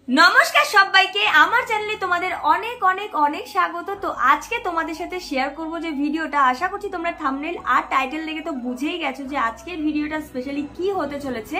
নমস্কার সবাইকে, আমার চ্যানেলে তোমাদের অনেক অনেক অনেক স্বাগত। তো আজকে তোমাদের সাথে শেয়ার করব যে ভিডিওটা, আশা করছি তোমরা থাম্বনেল আর টাইটেল দেখে তো বুঝেই গেছো যে আজকের ভিডিওটা স্পেশালি কি হতে চলেছে।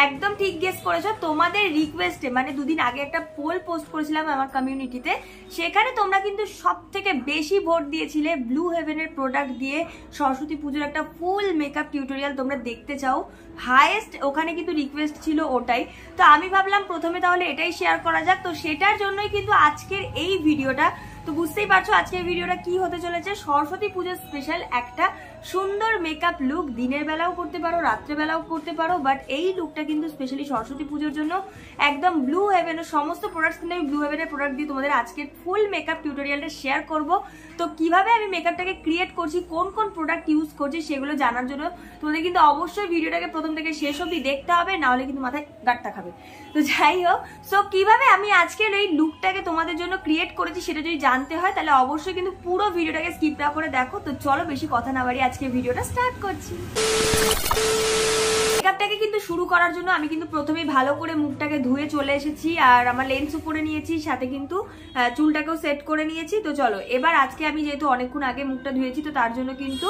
একদম ঠিক গেস করেছো। তোমাদের রিকোয়েস্টে মানে দুদিন আগে একটা পোল পোস্ট করেছিলাম আমার কমিউনিটিতে, সেখানে তোমরা কিন্তু সব থেকে বেশি ভোট দিয়েছিলে ব্লু হেভেনের প্রোডাক্ট দিয়ে সরস্বতী পুজোর একটা ফুল মেকআপ টিউটোরিয়াল তোমরা দেখতে চাও। হাইয়েস্ট ওখানে কিন্তু রিকোয়েস্ট ছিল ওটাই। তো আমি ভাবলাম প্রথমে তাহলে এটাই শেয়ার করা যাক। তো সেটার জন্যই কিন্তু আজকের এই ভিডিওটা। তো বুঝতেই পারছো আজকের ভিডিওটা কি হতে চলেছে। সরস্বতী পুজোর স্পেশাল একটা সুন্দর মেকআপ লুক, দিনের বেলাও করতে পারো, রাত্রে বেলাও করতে পারো, বাট এই লুকটা কিন্তু স্পেশালি সরস্বতী পুজোর জন্য একদম ব্লু হেভেনের সমস্ত প্রোডাক্টস কিন্তু আমি ব্লু হেভেনের প্রোডাক্ট দিয়ে তোমাদের আজকের ফুল মেকআপ টিউটোরিয়ালটা শেয়ার করব। তো কিভাবে আমি মেকআপটাকে ক্রিয়েট করছি, কোন কোন প্রোডাক্ট ইউজ করছি সেগুলো জানার জন্য তোমাদের কিন্তু অবশ্যই ভিডিওটাকে প্রথম থেকে শেষ অবধি দেখতে হবে, না হলে কিন্তু মাথায় গাঁটটা খাবে। তো যাই হোক, সো কিভাবে আমি আজকের এই লুকটাকে তোমাদের জন্য ক্রিয়েট করেছি সেটা যদি জানতে হয় তাহলে অবশ্যই কিন্তু পুরো ভিডিওটাকে স্কিপ না করে দেখো। তো চলো বেশি কথা না বাড়িয়ে আজকে ভিডিওটা স্টার্ট করছি। মেকআপটাকে কিন্তু শুরু করার জন্য আমি কিন্তু প্রথমেই ভালো করে মুখটাকে ধুয়ে চলে এসেছি, আর আমার লেন্সও করে নিয়েছি, সাথে কিন্তু চুলটাকেও সেট করে নিয়েছি। তো চলো এবার আজকে আমি যেহেতু অনেকক্ষণ আগে মুখটা ধুয়েছি, তো তার জন্য কিন্তু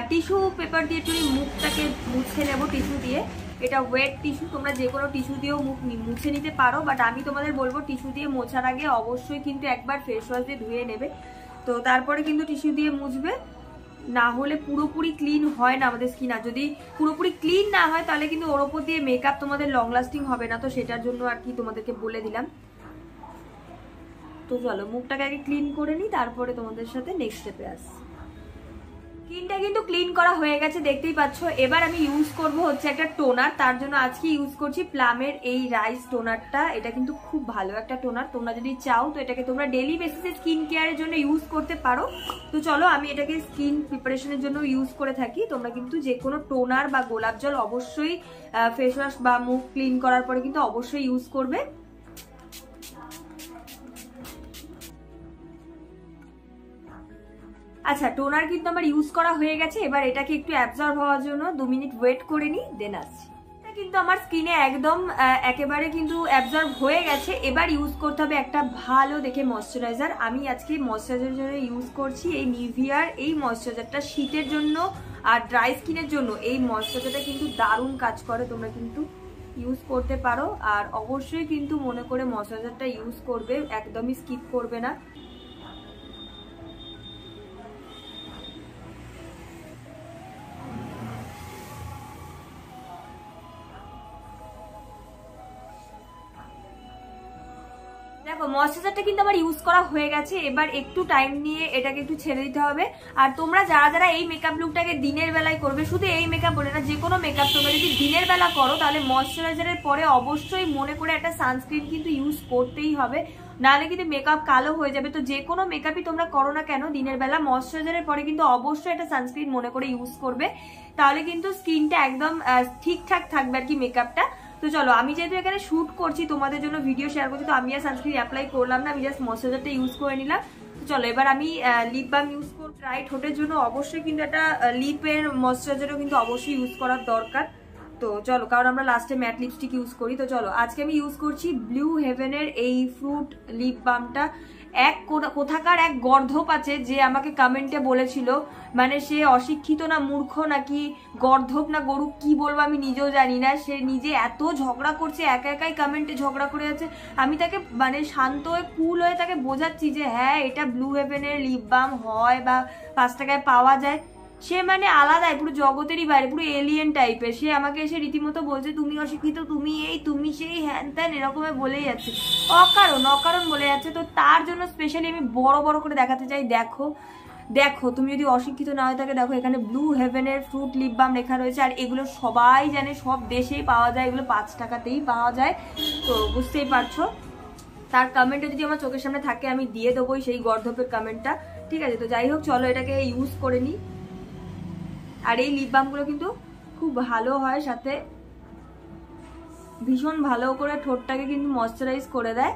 টিস্যু পেপার দিয়ে একটু মুখটাকে মুছে নেবো টিস্যু দিয়ে। এটা ওয়েট টিস্যু, তোমরা যে কোনো টিস্যু দিয়েও মুখ মুছে নিতে পারো, বাট আমি তোমাদের বলবো টিস্যু দিয়ে মোছার আগে অবশ্যই কিন্তু একবার ফেস ওয়াশ দিয়ে ধুয়ে নেবে। তো তারপরে কিন্তু টিস্যু দিয়ে মুছবে, না হলে পুরোপুরি ক্লিন হয় না আমাদের স্কিন। আর যদি পুরোপুরি ক্লিন না হয় তাহলে কিন্তু ওর ওপর দিয়ে মেকআপ তোমাদের লং লাস্টিং হবে না। তো সেটার জন্য আর কি তোমাদেরকে বলে দিলাম। তো চলো মুখটাকে আগে ক্লিন করে নিই, তারপরে তোমাদের সাথে নেক্সট স্টেপে আসি। স্কিনটা কিন্তু ক্লিন করা হয়ে গেছে, দেখতেই পাচ্ছ। এবার আমি ইউজ করব হচ্ছে একটা টোনার। তার জন্য আজকে ইউজ করছি প্লামের এই রাইস টোনারটা। এটা কিন্তু খুব ভালো একটা টোনার, তোমরা যদি চাও তো এটাকে তোমরা ডেইলি বেসিসে স্কিন কেয়ারের জন্য ইউজ করতে পারো। তো চলো আমি এটাকে স্কিন প্রিপারেশনের জন্য ইউজ করে থাকি। তোমরা কিন্তু যে কোনো টোনার বা গোলাপ জল অবশ্যই ফেস ওয়াশ বা মুখ ক্লিন করার পরে কিন্তু অবশ্যই ইউজ করবে। আচ্ছা, টোনার কিন্তু আমার ইউজ করা হয়ে গেছে। এবার এটাকে একটু অ্যাবজর্ব হওয়ার জন্য 2 মিনিট ওয়েট করে নিই, দেন আসছি। এটা কিন্তু আমার স্কিনে একদম একেবারে কিন্তু অ্যাবজর্ব হয়ে গেছে। এবার ইউজ করতে হবে একটা ভালো দেখে ময়শ্চারাইজার। আমি আজকে ময়শ্চারাইজার ইউজ করছি এই নিভিয়ার এই ময়শ্চারাইজারটা। শীতের জন্য আর ড্রাই স্কিনের জন্য এই ময়শ্চারাইজারটা কিন্তু দারুণ কাজ করে, তোমরা কিন্তু ইউজ করতে পারো। আর অবশ্যই কিন্তু মনে করে ময়শ্চারাইজারটা ইউজ করবে, একদমই স্কিপ করবে না। দেখো ময়শ্চারাইজারটা কিন্তু আমার ইউজ করা হয়ে গেছে। এবার একটু টাইম নিয়ে এটাকে একটু ছেড়ে দিতে হবে। আর তোমরা যারা যারা এই মেকআপ লুকটাকে দিনের বেলায় করবে, শুধু এই মেকআপ বলে না, যে কোনো মেকআপ তোমরা যদি দিনের বেলা করো তাহলে ময়শ্চারাইজারের পরে অবশ্যই মনে করে একটা সানস্ক্রিন কিন্তু ইউজ করতেই হবে, নাহলে কিন্তু মেকআপ কালো হয়ে যাবে। তো যে কোনো মেকআপই তোমরা করো না কেন দিনের বেলা, ময়শ্চারাইজারের পরে কিন্তু অবশ্যই একটা সানস্ক্রিন মনে করে ইউজ করবে, তাহলে কিন্তু স্কিনটা একদম ঠিকঠাক থাকবে আর কি মেকআপটা। তো চলো আমি যেহেতু এখানে শুট করছি তোমাদের জন্য ভিডিও শেয়ার করছি, তো আমি আর সানস্ক্রিন অ্যাপ্লাই করলাম না, আমি জাস্ট ময়শ্চারাইজারটা ইউজ করে নিলাম। তো চলো এবার আমি লিপ বাম ইউজ করব। ব্রাইট ঠোঁটের জন্য অবশ্যই কিন্তু একটা লিপের ময়শ্চারাইজারও কিন্তু অবশ্যই ইউজ করার দরকার। তো চলো, কারণ আমরা লাস্টে ম্যাট লিপস্টিক ইউজ করি। তো চলো আজকে আমি ইউজ করছি ব্লু হেভেনের এই ফ্রুট লিপ বামটা। কোথাকার এক গর্ধপ আছে যে আমাকে কমেন্টে বলেছিল, মানে সে অশিক্ষিত না মূর্খ নাকি গর্ধপ না গরু কি বলবো আমি নিজেও জানি না, সে নিজে এত ঝগড়া করছে, একা একাই কমেন্টে ঝগড়া করে যাচ্ছে। আমি তাকে মানে শান্ত হয়ে কুল হয়ে তাকে বোঝাচ্ছি যে হ্যাঁ এটা ব্লু হেভেনের লিপ বাম হয় বা 5 টাকায় পাওয়া যায়। সে মানে আলাদাই, পুরো জগতেরই বাইরে, পুরো এলিয়েন টাইপের। সে আমাকে এসে রীতিমতো বলছে তুমি অশিক্ষিত, তুমি এই তুমি সেই, হ্যান ত্যান এরকম বলেই যাচ্ছে, অকারণ অকারণ বলে যাচ্ছে। তো তার জন্য স্পেশালি আমি বড় বড় করে দেখাতে চাই, দেখো দেখো তুমি যদি অশিক্ষিত না হয়ে থাকে, দেখো এখানে ব্লু হেভেনের ফ্রুট লিপ বাম লেখা রয়েছে। আর এগুলো সবাই জানে, সব দেশেই পাওয়া যায়, এগুলো 5 টাকাতেই পাওয়া যায়। তো বুঝতেই পারছো, তার কমেন্টটা যদি আমার চোখের সামনে থাকে আমি দিয়ে দেবোই সেই গর্ধপের কমেন্টটা, ঠিক আছে। তো যাই হোক চলো এটাকে ইউজ করে নিই। আর এই লিপ বামগুলো কিন্তু খুব ভালো হয়, সাথে ভীষণ ভালো করে ঠোঁটটাকে কিন্তু ময়শ্চারাইজ করে দেয়।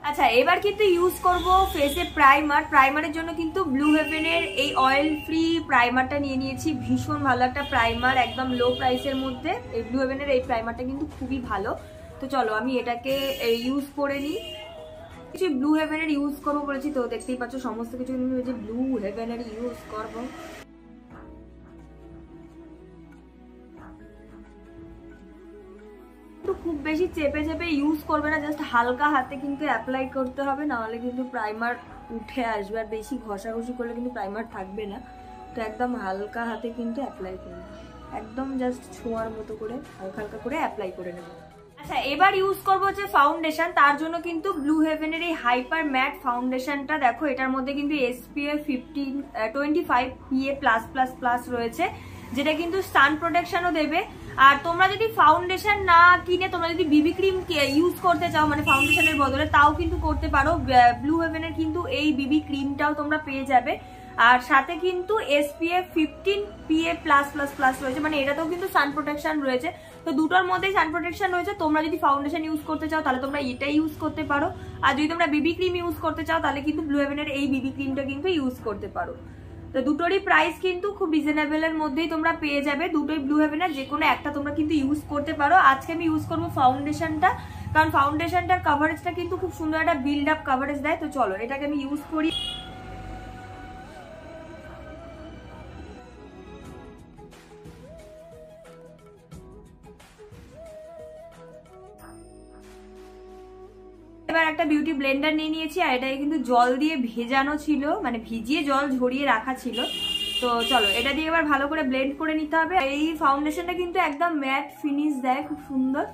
আচ্ছা এবার কিন্তু ইউজ করব ফেসে প্রাইমারের জন্য কিন্তু ব্লু হেভেনের এই অয়েল ফ্রি প্রাইমারটা নিয়ে নিয়েছি। ভীষণ ভালো একটা প্রাইমার, একদম লো প্রাইসের মধ্যে এই ব্লু হেভেনের এই প্রাইমারটা কিন্তু খুবই ভালো। তো চলো আমি এটাকে ইউজ করে নিই। কিছু ব্লু হেভেনের ইউজ করবো বলেছি, তো দেখতেই পাচ্ছ সমস্ত কিছু কিন্তু ব্লু হেভেনের ইউজ করবো। খুব বেশি চেপে চেপে ইউজ করবে না, জাস্ট হালকা হাতে কিন্তু অ্যাপ্লাই করতে হবে, নাহলে কিন্তু প্রাইমার উঠে আসবে। আর বেশি ঘষাঘষি করলে কিন্তু প্রাইমার থাকবে না। তো একদম হালকা হাতে কিন্তু অ্যাপ্লাই করবে, একদম জাস্ট ছোঁয়ার মতো করে হালকা হালকা করে অ্যাপ্লাই করে নেবে। আচ্ছা এবার ইউজ করবো হচ্ছে ফাউন্ডেশন। তার জন্য কিন্তু ব্লু হেভেনের এই হাইপার ম্যাট ফাউন্ডেশনটা দেখো, এটার মধ্যে কিন্তু SPF 25 PA+++ রয়েছে, যেটা কিন্তু সান প্রোটেকশনও দেবে। আর তোমরা যদি ফাউন্ডেশন না কিনে তোমরা যদি বিবি ক্রিম ইউজ করতে চাও মানে ফাউন্ডেশনের বদলে, তাও কিন্তু করতে পারো। ব্লু হেভেনের কিন্তু এই বিবি ক্রিমটাও তোমরা পেয়ে যাবে। আর সাথে কিন্তু SPF 15 PA+++ রয়েছে, মানে এটাতেও কিন্তু সান প্রোটেকশন রয়েছে। তো দুটোর মধ্যেই সান প্রোটেকশন রয়েছে। তোমরা যদি ফাউন্ডেশন ইউজ করতে চাও তাহলে তোমরা এটা ইউজ করতে পারো, আর যদি তোমরা বিবি ক্রিম ইউজ করতে চাও তাহলে কিন্তু ব্লু হেভেনের এই বিবি ক্রিমটা কিন্তু ইউজ করতে পারো। তো দুটোরই প্রাইস কিন্তু খুব রিজনেবলের মধ্যেই তোমরা পেয়ে যাবে। দুটোই ব্লু হেভেনের যে কোনো একটা তোমরা কিন্তু ইউজ করতে পারো। আজকে আমি ইউজ করবো ফাউন্ডেশনটা, কারণ ফাউন্ডেশনটার কভারেজটা কিন্তু খুব সুন্দর একটা বিল্ড আপ কভারেজ দেয়। তো চলো এটাকে আমি ইউজ করি। এবার একটা বিউটি ব্লেন্ডার নিয়ে নিয়েছি, আর এটাকে কিন্তু জল দিয়ে ভেজানো ছিল, মানে ভিজিয়ে জল ঝরিয়ে রাখা ছিল। তো চলো এটা দিয়ে এবার ভালো করে ব্লেন্ড করে নিতে হবে। এই ফাউন্ডেশনটা কিন্তু একদম ম্যাট ফিনিশ দেয়, খুব সুন্দর।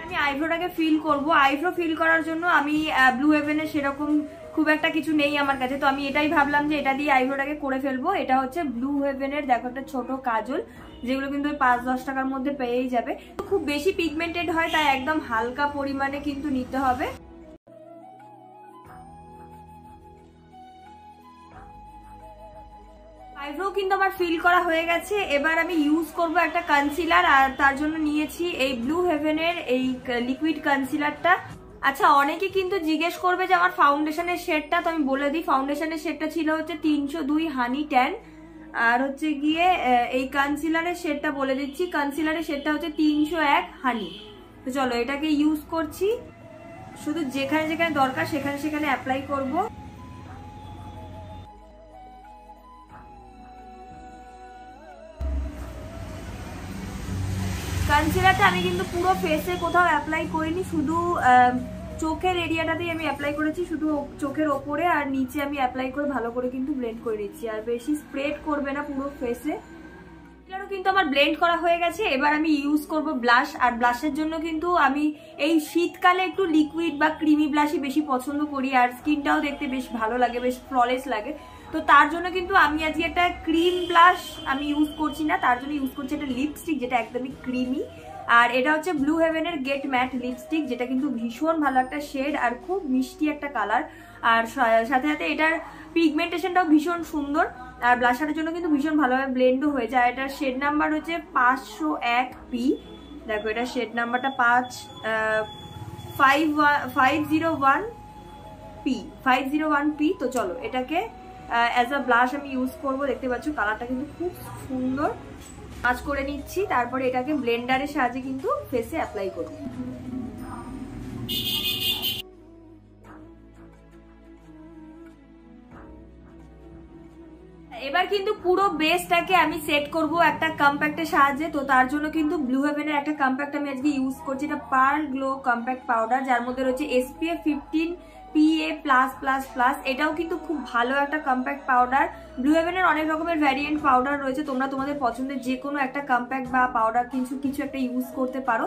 আমি আইব্রোটাকে ফিল করব। আইব্রো ফিল করার জন্য আমি ব্লু হেভেনের সেরকম খুব একটা কিছু নেই আমার কাছে, তো আমি এটাই ভাবলাম যে এটা দিয়ে আইব্রোটাকে করে ফেলবো। এটা হচ্ছে ব্লু হেভেনের দেখো একটা ছোট কাজল, যেগুলো কিন্তু ওই 5-10 টাকার মধ্যে পেয়েই যাবে। খুব বেশি পিগমেন্টেড হয়, তাই একদম হালকা পরিমাণে কিন্তু নিতে হবে। আইব্রো কিন্তু আমার ফিল করা হয়ে গেছে। এবার আমি ইউজ করব একটা কনসিলার, আর তার জন্য নিয়েছি এই ব্লু হেভেনের এই লিকুইড কনসিলারটা। আচ্ছা অনেকে কিন্তু জিজ্ঞেস করবে যে আমার ফাউন্ডেশনের শেডটা, তো আমি বলে দিই ফাউন্ডেশনের শেডটা ছিল হচ্ছে 302 হানি ট্যান, আর হচ্ছে গিয়ে এই কনসিলারের শেডটা বলে দিচ্ছি, কনসিলারের শেডটা হচ্ছে 301 হানি। তো চলো এটাকে ইউজ করছি, শুধু যেখানে যেখানে দরকার সেখানে সেখানে অ্যাপ্লাই করব। কনসিলারটা আমি কিন্তু পুরো ফেসে কোথাও অ্যাপ্লাই করিনি, শুধু চোখের এরিয়াটাতেই আমি অ্যাপ্লাই করেছি, শুধু চোখের ওপরে আর নিচে আমি অ্যাপ্লাই করে ভালো করে কিন্তু ব্লেন্ড করে নিচ্ছি। আর বেশি স্প্রেড করবে না পুরো ফেসে। এটারও কিন্তু আমার ব্লেন্ড করা হয়ে গেছে। এবার আমি ইউজ করব ব্লাশ, আর ব্লাশের জন্য কিন্তু আমি এই শীতকালে একটু লিকুইড বা ক্রিমি ব্লাশই বেশি পছন্দ করি, আর স্কিনটাও দেখতে বেশ ভালো লাগে, বেশ ফ্ললেস লাগে। তো তার জন্য কিন্তু আমি আজকে একটা ক্রিম ব্লাশ আমি ইউজ করছি না, তার জন্য ইউজ করছি একটা লিপস্টিক যেটা একদমই ক্রিমি। আর এটা হচ্ছে ব্লু হেভেনের গেট ম্যাট লিপস্টিক, যেটা কিন্তু ভীষণ ভালো একটা শেড আর খুব মিষ্টি একটা কালার। আর সাথে সাথে এটার পিগমেন্টেশনটাও ভীষণ সুন্দর, আর ব্লাশারের জন্য কিন্তু ভীষণ ভালোভাবে ব্লেন্ডও হয়ে যায়। এটার শেড নাম্বার হচ্ছে 501P। দেখো এটা শেড নাম্বারটা 501P। তো চলো এটাকে অ্যাজ আ ব্লাশ আমি ইউজ করব। দেখতে পাচ্ছ কালারটা কিন্তু খুব সুন্দর। কাজ করে নিচ্ছি, তারপরে এটাকে ব্লেন্ডারের সাহায্যে কিন্তু ফেসে অ্যাপ্লাই করব। এবার কিন্তু পুরো বেসটাকে আমি সেট করব একটা কম্প্যাক্টের সাহায্যে। তো তার জন্য কিন্তু ব্লু হেভেনের একটা কম্প্যাক্ট আমি আজকে ইউজ করছি, এটা পার্ল গ্লো কম্প্যাক্ট পাউডার, যার মধ্যে রয়েছে SPF 15 PA+++। এটাও কিন্তু খুব ভালো একটা কম্প্যাক্ট পাউডার। ব্লু হেভেনের অনেক রকমের ভ্যারিয়েন্ট পাউডার রয়েছে, তোমরা তোমাদের পছন্দের যে কোনো একটা কম্প্যাক্ট বা পাউডার কিছু একটা ইউজ করতে পারো।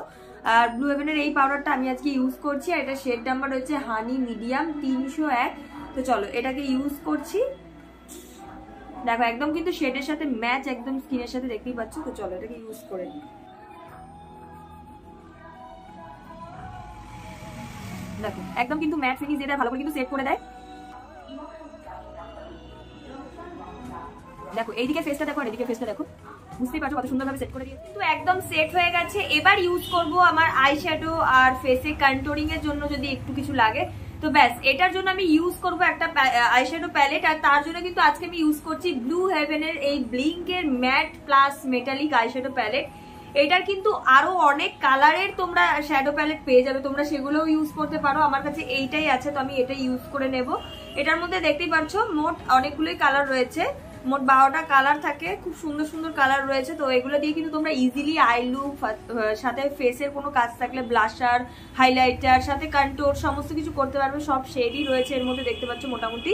আর ব্লু হেভেনের এই পাউডারটা আমি আজকে ইউজ করছি, আর এটা শেড নাম্বার রয়েছে হানি মিডিয়াম 301। তো চলো এটাকে ইউজ করছি। দেখো একদম কিন্তু শেডের সাথে ম্যাচ, একদম স্কিনের সাথে, দেখতেই পাচ্ছ। তো চলো এটাকে ইউজ করে নিই। দেখো একদম কিন্তু ম্যাট ফিনিশ দিয়ে ভালো করে কিন্তু সেট করে দেয়। দেখো এইদিকে ফেসটা দেখো আর এদিকে ফেসটা দেখো, বুঝতেই পারছো কত সুন্দরভাবে সেট করে দিয়েছি। কিন্তু একদম সেট হয়ে গেছে। এবার ইউজ করব আমার আই শ্যাডো আর ফেসে কন্ট্যুরিং এর জন্য যদি একটু কিছু লাগে তো ব্যাস, এটার জন্য আমি ইউজ করব একটা আই শ্যাডো প্যালেট। আর তার জন্য কিন্তু আজকে আমি ইউজ করছি ব্লু হেভেনের এই ব্লিঙ্কের matte plus metallic eye shadow palette. এটার কিন্তু আরো অনেক কালারের তোমরা শ্যাডো প্যালেট পেয়ে যাবে, তোমরা সেগুলোও ইউজ করতে পারো। আমার কাছে এইটাই আছে তো আমি এটাই ইউজ করে নেব। এটার মধ্যে দেখতেই পাচ্ছ মোট অনেকগুলোই কালার রয়েছে, মোট 12টা কালার থাকে, খুব সুন্দর সুন্দর কালার রয়েছে। তো এগুলো দিয়ে কিন্তু তোমরা ইজিলি আই লুক সাথে ফেসের কোনো কাজ থাকলে ব্লাশার, হাইলাইটার, সাথে কন্ট্যুর সমস্ত কিছু করতে পারবে। সব শেডই রয়েছে এর মধ্যে দেখতে পাচ্ছ মোটামুটি।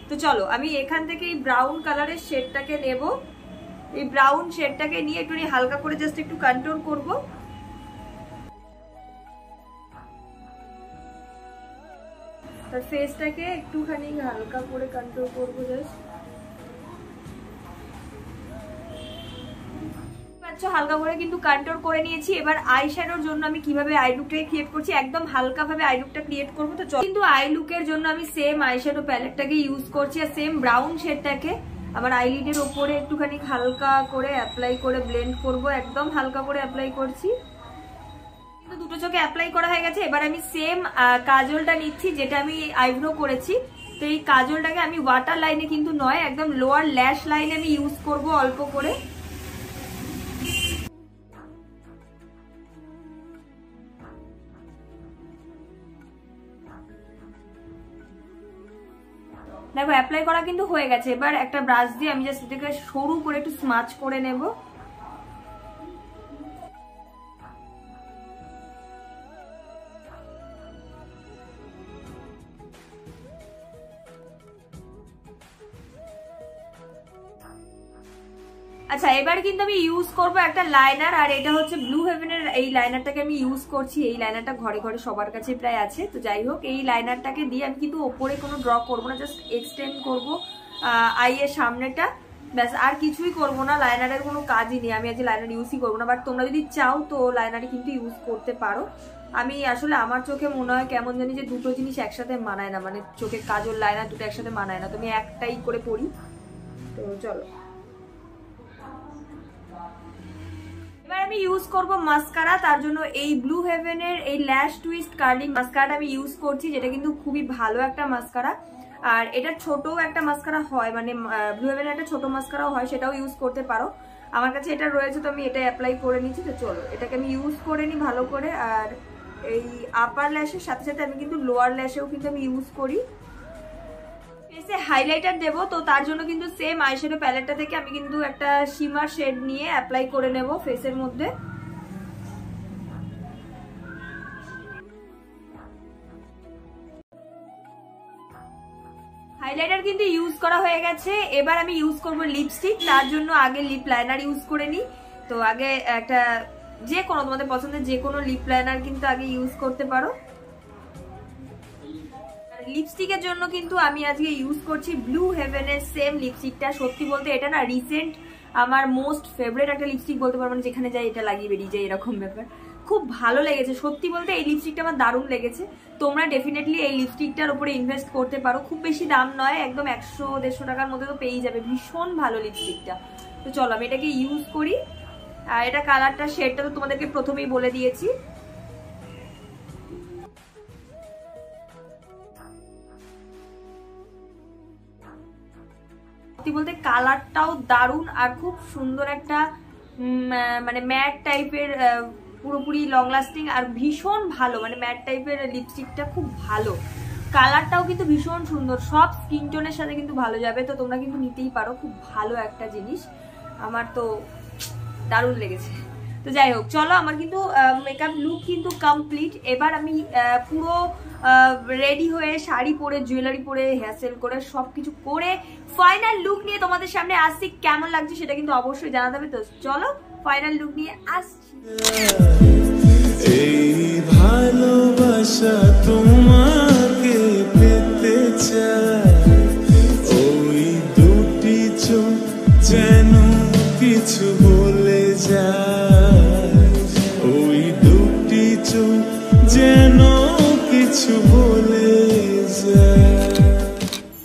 তো চলো আমি এখান থেকে এই ব্রাউন কালারের শেডটাকে নেব। এই ব্রাউন শেডটাকে নিয়ে একটু হালকা করে জাস্ট একটু কন্ট্যুর করব। তার ফেসটাকে একটুখানি হালকা করে কন্ট্যুর করব জাস্ট। হালকা করে কিন্তু কন্ট্যুর করে নিয়েছি। এবার আই শ্যাডোর জন্য আমি কিভাবে আই লুকটাকে ক্রিয়েট করছি, একদম হালকা ভাবে আই লুকটা ক্রিয়েট করবো। তো কিন্তু আই লুকের জন্য আমি সেম আই শ্যাডো প্যালেটটাকে ইউজ করছি আর সেম ব্রাউন শেডটাকে আমার আইলিডের ওপরে একটুখানি হালকা করে অ্যাপ্লাই করে ব্লেন্ড করব। একদম হালকা করে অ্যাপ্লাই করছি, কিন্তু দুটো চোখে অ্যাপ্লাই করা হয়ে গেছে। এবার আমি সেম কাজলটা নিচ্ছি যেটা আমি আইব্রো করেছি। তো এই কাজলটাকে আমি ওয়াটার লাইনে কিন্তু নয়, একদম লোয়ার ল্যাশ লাইনে আমি ইউজ করব অল্প করে। দেখো অ্যাপ্লাই করা কিন্তু হয়ে গেছে। এবার একটা ব্রাশ দিয়ে আমি জাস্ট এটাকে সরু করে একটু স্মাচ করে নেব। আচ্ছা এবার কিন্তু আমি ইউজ করব একটা লাইনার, আর এটা হচ্ছে ব্লু হেভেনের এই লাইনারটাকে আমি ইউজ করছি। এই লাইনারটা ঘরে ঘরে সবার কাছে প্রায় আছে। তো যাই হোক, এই লাইনারটাকে দিয়ে আমি কিন্তু ওপরে কোনো ড্র করবো না, জাস্ট এক্সটেন্ড করবো আই এর সামনেটা, ব্যাস আর কিছুই করবো না। লাইনারের কোনো কাজই নেই, আমি আজ লাইনার ইউজই করবো না। বাট তোমরা যদি চাও তো লাইনারে কিন্তু ইউজ করতে পারো। আমি আসলে আমার চোখে মনে হয় কেমন জানি যে দুটো জিনিস একসাথে মানায় না, মানে চোখে কাজল লাইনার দুটো একসাথে মানায় না, তো আমি একটাই করে পড়ি। তো চলো এবার আমি ইউজ করব মাস্কারা। তার জন্য এই ব্লু হেভেনের এই ল্যাশ টুইস্ট কার্লিং মাস্কারাটা আমি ইউজ করছি, যেটা কিন্তু খুবই ভালো একটা মাস্কারা। আর এটা ছোট একটা মাস্কারা হয়, মানে ব্লু হেভেনের একটা ছোট মাস্কারাও হয়, সেটাও ইউজ করতে পারো। আমার কাছে এটা রয়েছে তো আমি এটা অ্যাপ্লাই করে নিচ্ছি। তো চলো এটাকে আমি ইউজ করে নিই ভালো করে। আর এই আপার ল্যাশের সাথে সাথে আমি কিন্তু লোয়ার ল্যাশেও কিন্তু আমি ইউজ করি। ফেসে হাইলাইটার দেবো, তো তার জন্য কিন্তু সেম আইশ্যাডো প্যালেটটা থেকে আমি কিন্তু একটা শিমার শেড নিয়ে অ্যাপ্লাই করে নেব ফেসের মধ্যে। হাইলাইটার কিন্তু ইউজ করা হয়ে গেছে। এবার আমি ইউজ করব লিপস্টিক। তার জন্য আগে লিপ লাইনার ইউজ করে নিই। তো আগে একটা যে কোনো তোমাদের পছন্দের যে কোনো লিপ লাইনার কিন্তু আগে ইউজ করতে পারো। লিপস্টিকের জন্য কিন্তু আমি আজকে ইউজ করছি ব্লু হেভেনের সেম লিপস্টিকটা। সত্যি বলতে এটা না রিসেন্ট আমার মোস্ট ফেভারিট একটা লিপস্টিক বলতে পারবো, মানে যেখানে যাই এটা লাগিয়ে বেরিয়ে যায় এরকম ব্যাপার। খুব ভালো লেগেছে সত্যি বলতে, এই লিপস্টিকটা আমার দারুণ লেগেছে। তোমরা ডেফিনেটলি এই লিপস্টিকটার উপরে ইনভেস্ট করতে পারো, খুব বেশি দাম নয়, একদম 100-150 টাকার মধ্যে তো পেয়ে যাবে। ভীষণ ভালো লিপস্টিকটা। তো চলো আমি এটাকে ইউজ করি। আর এটা কালারটা শেডটা তো তোমাদেরকে প্রথমেই বলে দিয়েছি। বলতে কালারটাও দারুণ আর খুব সুন্দর একটা মানে ম্যাট টাইপের, পুরোপুরি লং লাস্টিং আর ভীষণ ভালো, মানে ম্যাট টাইপের লিপস্টিকটা খুব ভালো। কালারটাও কিন্তু ভীষণ সুন্দর, সব স্কিন টোনের সাথে কিন্তু ভালো যাবে। তো তোমরা কিন্তু নিতেই পারো, খুব ভালো একটা জিনিস, আমার তো দারুণ লেগেছে। তো যাই হোক চলো, আমার কিন্তু মেকআপ লুক কিন্তু কমপ্লিট। এবার আমি পুরো রেডি হয়ে শাড়ি পরে জুয়েলারি পরে হেয়ারস্টাইল করে সবকিছু করে ফাইনাল লুক নিয়ে তোমাদের সামনে আসছি। কেমন লাগছে সেটা কিন্তু অবশ্যই জানাতে হবে। তো চলো ফাইনাল লুক নিয়ে আসছি। এই ভালোবাসা তোমাকে পেতে চাই, ওই দুটি চোখ যেন কিছু বলে যায়, ওই দুটি চোখ যেন কিছু বলে যায়।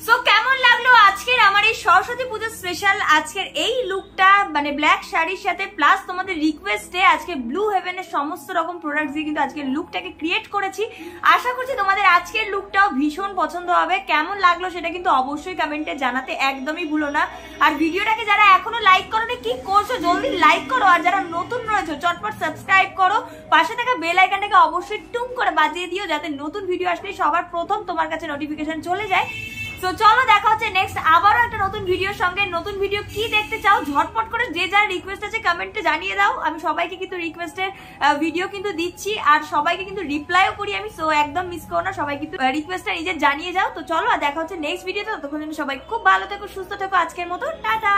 সো কেমন লাগলো আজকের আমার এই সরস্বতী পুজো স্পেশাল আজকের এই লুকটা মানে ব্ল্যাক শাড়ির সাথে প্লাস তোমাদের রিকোয়েস্টে আজকে ব্লু হেভেনের সমস্ত রকম প্রোডাক্ট দিয়ে কিন্তু আজকের লুকটাকে ক্রিয়েট করেছি। আশা করছি তোমাদের আজকের লুকটাও ভীষণ পছন্দ হবে। কেমন লাগলো সেটা কিন্তু অবশ্যই কমেন্টে জানাতে একদমই ভুলো না। আর ভিডিওটাকে যারা এখনো লাইক করোনি কি করছো, জলদি লাইক করো। আর যারা নতুন রয়েছে চটপট সাবস্ক্রাইব করো, পাশে থাকা বেল আইকনটাকে অবশ্যই টুং করে বাজিয়ে দিও যাতে নতুন ভিডিও আসলে সবার প্রথম তোমার কাছে নোটিফিকেশন চলে যায়। তো চলো দেখা হচ্ছে নেক্সট আবারও একটা নতুন ভিডিওর সঙ্গে। নতুন ভিডিও কি দেখতে চাও ঝটপট করে যে যার রিকোয়েস্ট আছে কমেন্টে জানিয়ে দাও। আমি সবাইকে কিন্তু রিকোয়েস্টের ভিডিও কিন্তু দিচ্ছি আর সবাইকে কিন্তু রিপ্লাইও করি আমি। সো একদম মিস করো না, সবাই কিন্তু রিকোয়েস্টটা নিজে জানিয়ে যাও। তো চলো দেখা হচ্ছে নেক্সট ভিডিওতে। ততক্ষণ সবাই খুব ভালো থেকো, সুস্থ থেকো। আজকের মতো টাটা।